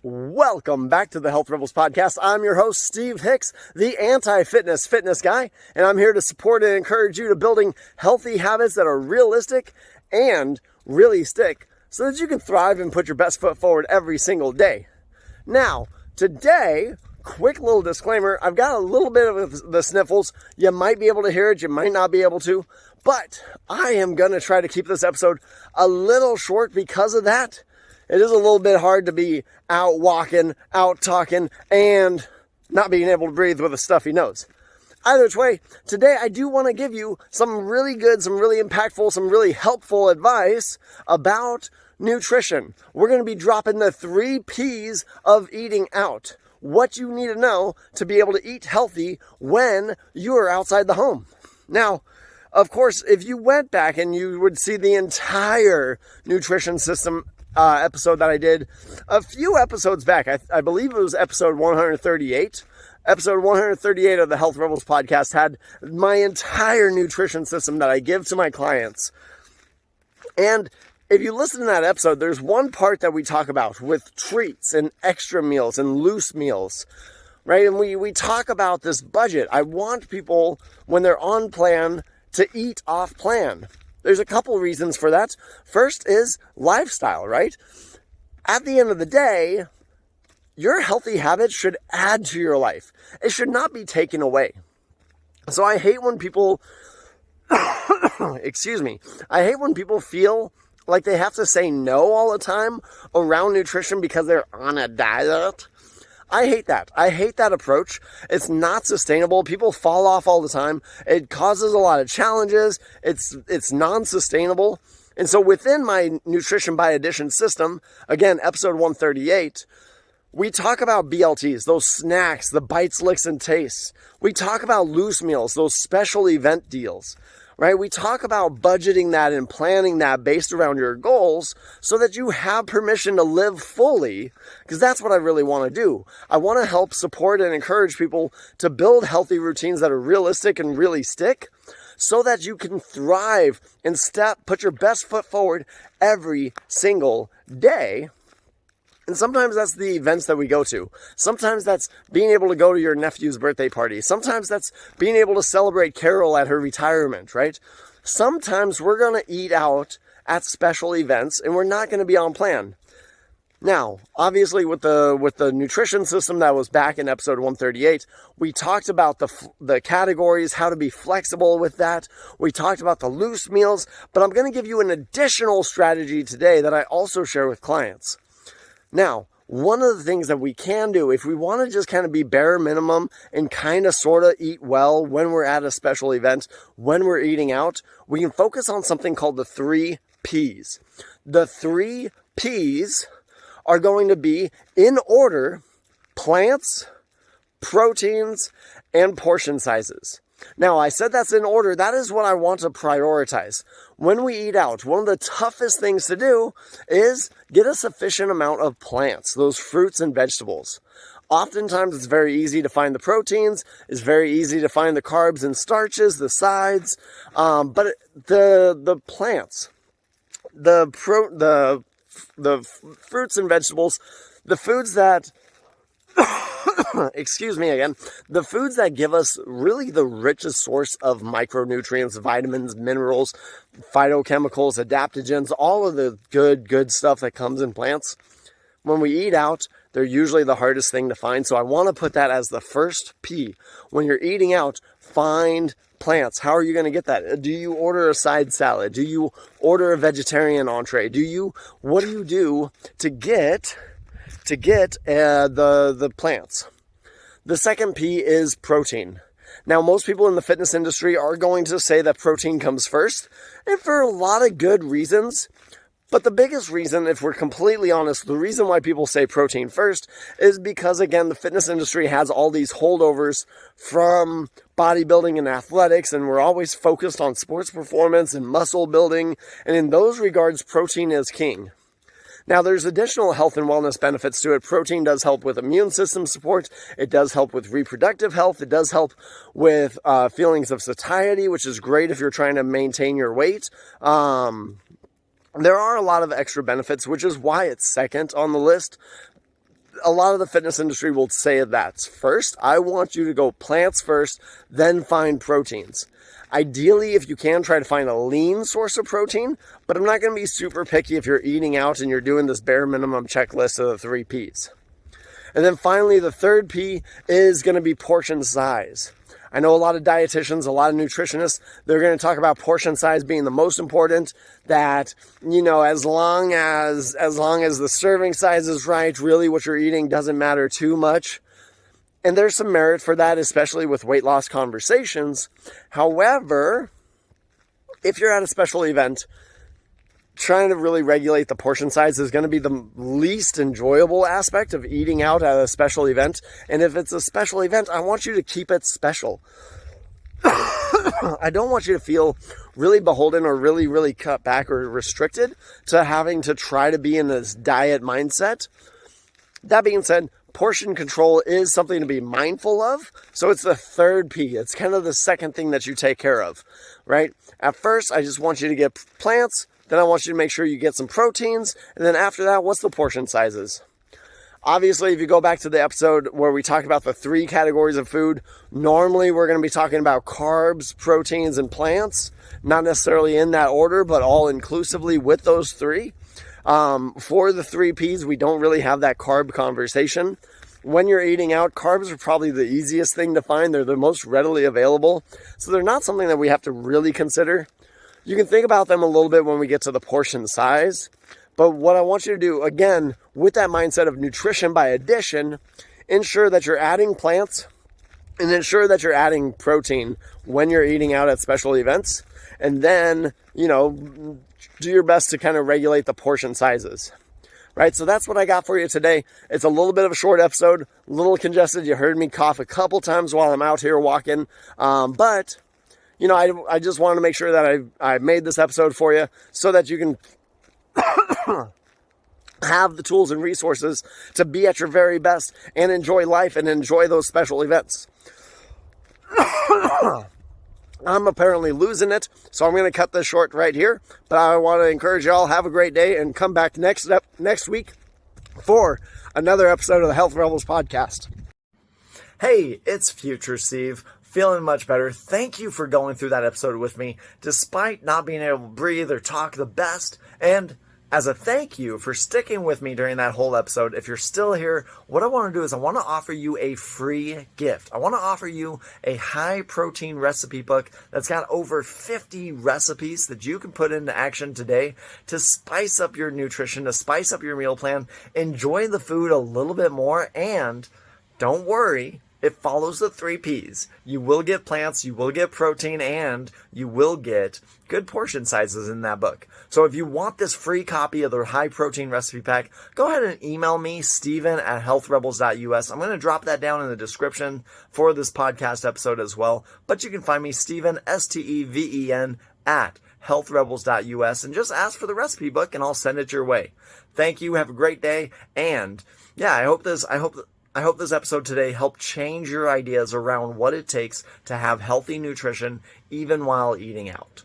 Welcome back to the Health Rebels podcast. I'm your host, Steve Hicks, the anti-fitness fitness guy, and I'm here to support and encourage you to building healthy habits that are realistic and really stick so that you can thrive and put your best foot forward every single day. Now, today, quick little disclaimer, I've got a little bit of the sniffles. You might be able to hear it, you might not be able to, but I am going to try to keep this episode a little short because of that. It is a little bit hard to be out walking, out talking, and not being able to breathe with a stuffy nose. Either which way, today I do want to give you some really good, some really impactful, some really helpful advice about nutrition. We're going to be dropping the 3 P's of eating out. What you need to know to be able to eat healthy when you are outside the home. Now, of course, if you went back and you would see the entire nutrition system episode that I did a few episodes back. I believe it was episode 138. Episode 138 of the Health Rebels podcast had my entire nutrition system that I give to my clients. And if you listen to that episode, there's one part that we talk about with treats and extra meals and loose meals, right? And we talk about this budget. I want people, when they're on plan, to eat off plan. There's a couple reasons for that. First is lifestyle, right? At the end of the day, your healthy habits should add to your life. It should not be taken away. So I hate when people, I hate when people feel like they have to say no all the time around nutrition because they're on a diet. I hate that. I hate that approach. It's not sustainable. People fall off all the time. It causes a lot of challenges. It's non-sustainable. And so within my nutrition by addition system, again, episode 138, we talk about BLTs, those snacks, the bites, licks, and tastes. We talk about loose meals, those special event deals, right? We talk about budgeting that and planning that based around your goals so that you have permission to live fully, because that's what I really want to do. I want to help support and encourage people to build healthy routines that are realistic and really stick so that you can thrive and put your best foot forward every single day. And sometimes that's the events that we go to. Sometimes that's being able to go to your nephew's birthday party. Sometimes that's being able to celebrate Carol at her retirement, right? Sometimes we're going to eat out at special events and we're not going to be on plan. Now, obviously with the nutrition system that was back in episode 138, we talked about the categories, how to be flexible with that. We talked about the loose meals, but I'm going to give you an additional strategy today that I also share with clients. Now, one of the things that we can do if we want to just kind of be bare minimum and kind of sort of eat well when we're at a special event, when we're eating out, we can focus on something called the 3 P's. The 3 P's are going to be, in order, plants, proteins, and portion sizes. Now, I said that's in order. That is what I want to prioritize. When we eat out, one of the toughest things to do is get a sufficient amount of plants, those fruits and vegetables. Oftentimes, it's very easy to find the proteins. It's very easy to find the carbs and starches, the sides. But the plants, the fruits and vegetables, the foods that the foods that give us really the richest source of micronutrients, vitamins, minerals, phytochemicals, adaptogens, all of the good stuff that comes in plants. When we eat out, they're usually the hardest thing to find. So I want to put that as the first P. When you're eating out, find plants. How are you going to get that? Do you order a side salad? Do you order a vegetarian entree? What do you do to get the plants? The second P is protein. Now, most people in the fitness industry are going to say that protein comes first, and for a lot of good reasons. But the biggest reason, if we're completely honest, the reason why people say protein first is because, again, the fitness industry has all these holdovers from bodybuilding and athletics, and we're always focused on sports performance and muscle building, and in those regards, protein is king. Now, there's additional health and wellness benefits to it. Protein does help with immune system support. It does help with reproductive health. It does help with feelings of satiety, which is great if you're trying to maintain your weight. There are a lot of extra benefits, which is why it's second on the list. a lot of the fitness industry will say that first. I want you to go plants first, then find proteins. Ideally, if you can, try to find a lean source of protein, but I'm not going to be super picky if you're eating out and you're doing this bare minimum checklist of the 3 Ps. And then finally, the third P is going to be portion size. I know a lot of dietitians, a lot of nutritionists, they're going to talk about portion size being the most important, that, as long as the serving size is right, really what you're eating doesn't matter too much. And there's some merit for that, especially with weight loss conversations. However, if you're at a special event, trying to really regulate the portion size is going to be the least enjoyable aspect of eating out at a special event. And if it's a special event, I want you to keep it special. I don't want you to feel really beholden or really, really cut back or restricted to having to try to be in this diet mindset. That being said, portion control is something to be mindful of. So it's the third P. It's kind of the second thing that you take care of, right? At first, I just want you to get plants. Then I want you to make sure you get some proteins. And then after that, what's the portion sizes? Obviously, if you go back to the episode where we talk about the 3 categories of food, normally we're going to be talking about carbs, proteins, and plants. Not necessarily in that order, but all inclusively with those 3. For the 3 Ps, we don't really have that carb conversation. When you're eating out, carbs are probably the easiest thing to find. They're the most readily available. So they're not something that we have to really consider. You can think about them a little bit when we get to the portion size. But what I want you to do, again, with that mindset of nutrition by addition, ensure that you're adding plants and ensure that you're adding protein when you're eating out at special events. And then, do your best to kind of regulate the portion sizes, right? So that's what I got for you today. It's a little bit of a short episode, a little congested. You heard me cough a couple times while I'm out here walking. But I just wanted to make sure that I made this episode for you so that you can have the tools and resources to be at your very best and enjoy life and enjoy those special events. I'm apparently losing it, so I'm going to cut this short right here. But I want to encourage y'all, have a great day and come back next week for another episode of the Health Rebels podcast. Hey, it's Future Steve. Feeling much better. Thank you for going through that episode with me, despite not being able to breathe or talk the best. And as a thank you for sticking with me during that whole episode, if you're still here, what I want to do is I want to offer you a free gift. I want to offer you a high protein recipe book that's got over 50 recipes that you can put into action today to spice up your nutrition, to spice up your meal plan, enjoy the food a little bit more, and don't worry, it follows the 3 Ps. You will get plants, you will get protein, and you will get good portion sizes in that book. So if you want this free copy of the high protein recipe pack, go ahead and email me, Steven@healthrebels.us. I'm going to drop that down in the description for this podcast episode as well. But you can find me, Steven, Steven, at healthrebels.us, and just ask for the recipe book and I'll send it your way. Thank you. Have a great day. And yeah, I hope this episode today helped change your ideas around what it takes to have healthy nutrition even while eating out.